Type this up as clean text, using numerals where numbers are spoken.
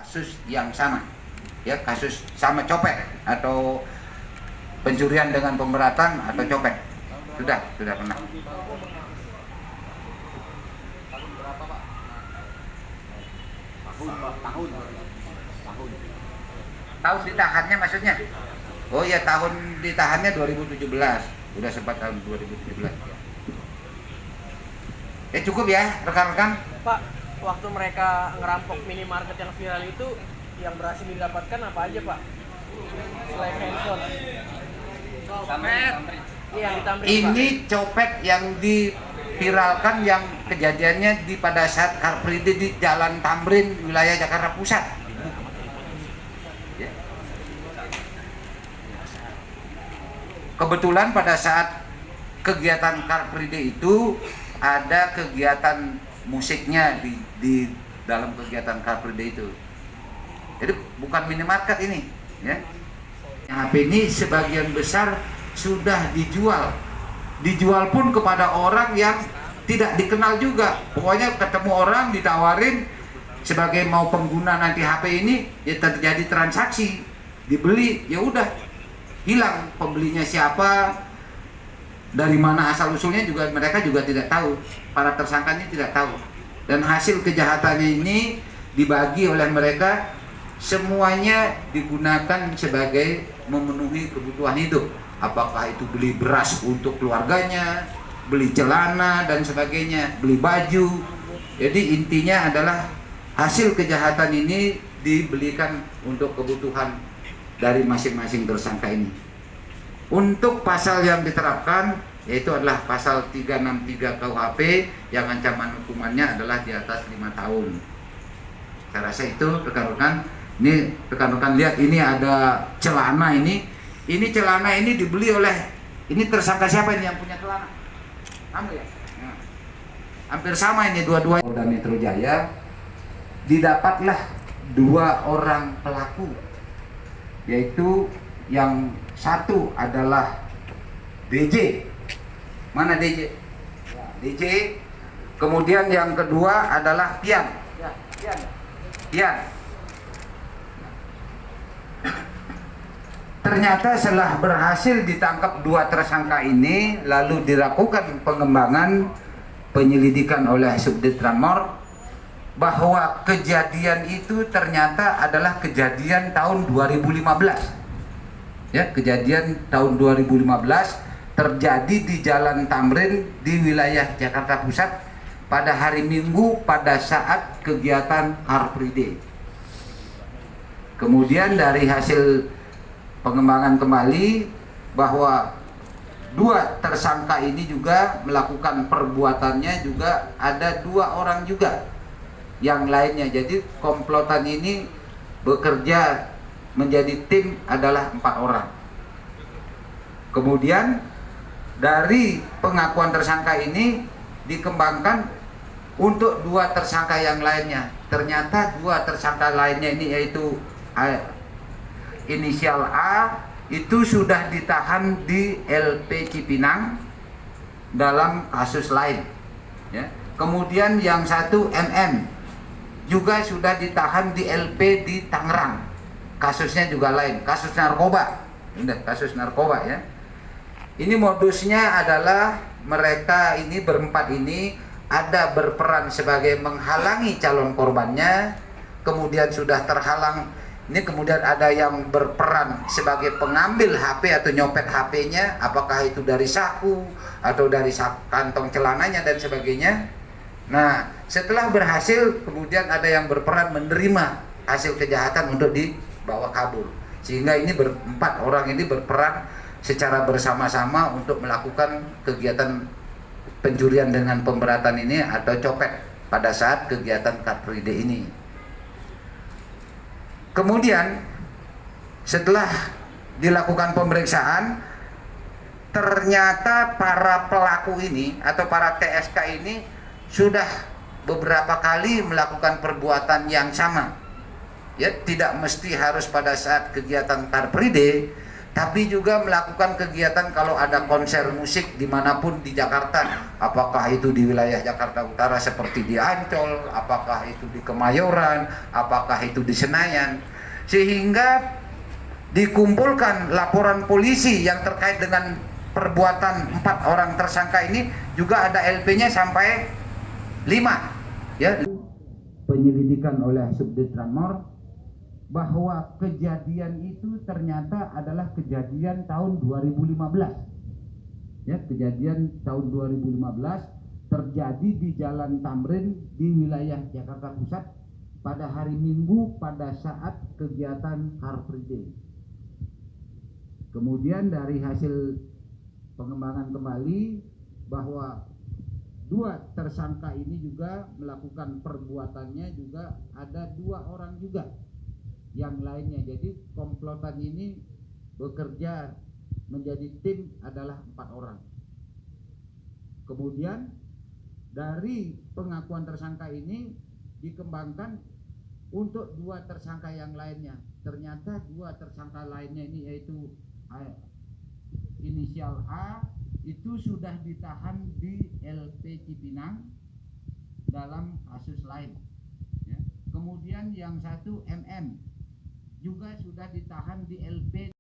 kasus yang sama, ya kasus sama copet atau pencurian dengan pemberatan atau copet sudah pernah. Tahun ditahannya maksudnya? Oh ya, tahun ditahannya 2017, udah sempat tahun 2017. Cukup ya rekan-rekan. Pak, waktu mereka ngerampok minimarket yang viral itu, yang berhasil didapatkan apa aja Pak? Selain handphone. Copet. Iya, yang di Tamrin, Ini Pak. copet yang diviralkan yang kejadiannya pada saat Car Free Day di Jalan Tamrin, wilayah Jakarta Pusat. Ya. Kebetulan pada saat kegiatan Car Free Day itu ada kegiatan musiknya di dalam kegiatan Car Free Day itu. Jadi bukan minimarket ini, ya. HP ini sebagian besar sudah dijual pun kepada orang yang tidak dikenal juga. Pokoknya ketemu orang ditawarin sebagai mau pengguna nanti HP ini, ya terjadi transaksi, dibeli, ya udah hilang pembelinya siapa, dari mana asal usulnya juga mereka juga tidak tahu, para tersangkanya tidak tahu. Dan hasil kejahatannya ini dibagi oleh mereka, semuanya digunakan sebagai memenuhi kebutuhan hidup. Apakah itu beli beras untuk keluarganya, beli celana dan sebagainya, beli baju. Jadi intinya adalah hasil kejahatan ini dibelikan untuk kebutuhan dari masing-masing tersangka ini. Untuk pasal yang diterapkan yaitu adalah pasal 363 KUHP yang ancaman hukumannya adalah di atas 5 tahun. Saya rasa itu rekan-rekan. Ini rekan-rekan lihat, ini ada celana ini. Ini celana ini dibeli oleh, ini tersangka siapa ini yang punya celana? Kamu ya? Nah, hampir sama ini dua-dua. Polda Metro Jaya didapatlah 2 orang pelaku, yaitu yang satu adalah DJ. Mana DJ? DJ. Kemudian yang kedua adalah Pian. Pian. Ternyata setelah berhasil ditangkap 2 tersangka ini, lalu dilakukan pengembangan penyelidikan oleh Subdit Ranmor, bahwa kejadian itu ternyata adalah kejadian tahun 2015. Ya, kejadian tahun 2015 terjadi di Jalan Tamrin di wilayah Jakarta Pusat pada hari Minggu pada saat kegiatan Car Free Day. Kemudian dari hasil pengembangan kembali bahwa 2 tersangka ini juga melakukan perbuatannya, juga ada 2 orang juga yang lainnya. Jadi komplotan ini bekerja menjadi tim adalah 4 orang. Kemudian dari pengakuan tersangka ini dikembangkan untuk 2 tersangka yang lainnya. Ternyata 2 tersangka lainnya ini yaitu inisial A itu sudah ditahan di LP Cipinang dalam kasus lain, ya. Kemudian yang satu MM juga sudah ditahan di LP di Tangerang, kasusnya juga lain, kasus narkoba. Kasus narkoba, ya. Ini modusnya adalah mereka ini berempat ini ada berperan sebagai menghalangi calon korbannya, kemudian sudah terhalang. Ini kemudian ada yang berperan sebagai pengambil HP atau nyopet HP-nya, apakah itu dari saku atau dari kantong celananya dan sebagainya. Nah, setelah berhasil kemudian ada yang berperan menerima hasil kejahatan untuk dibawa kabur. Sehingga ini 4 orang ini berperan secara bersama-sama untuk melakukan kegiatan pencurian dengan pemberatan ini atau copet pada saat kegiatan Car Free Day ini. Kemudian setelah dilakukan pemeriksaan, ternyata para pelaku ini atau para TSK ini sudah beberapa kali melakukan perbuatan yang sama. Ya, tidak mesti harus pada saat kegiatan Car Free Day, tapi juga melakukan kegiatan kalau ada konser musik dimanapun di Jakarta, apakah itu di wilayah Jakarta Utara seperti di Ancol, apakah itu di Kemayoran, apakah itu di Senayan, sehingga dikumpulkan laporan polisi yang terkait dengan perbuatan 4 orang tersangka ini, juga ada LP-nya sampai 5 ya. Penyelidikan oleh Subdit Ranmor bahwa kejadian itu ternyata adalah kejadian tahun 2015. Ya, kejadian tahun 2015 terjadi di Jalan Tamrin di wilayah Jakarta Pusat pada hari Minggu pada saat kegiatan Car Free Day. Kemudian dari hasil pengembangan kembali bahwa 2 tersangka ini juga melakukan perbuatannya, juga ada 2 orang juga yang lainnya. Jadi komplotan ini bekerja menjadi tim adalah 4 orang. Kemudian dari pengakuan tersangka ini dikembangkan untuk 2 tersangka yang lainnya. Ternyata 2 tersangka lainnya ini yaitu inisial A itu sudah ditahan di LP Cipinang dalam kasus lain. Ya. Kemudian yang satu MM juga sudah ditahan di LP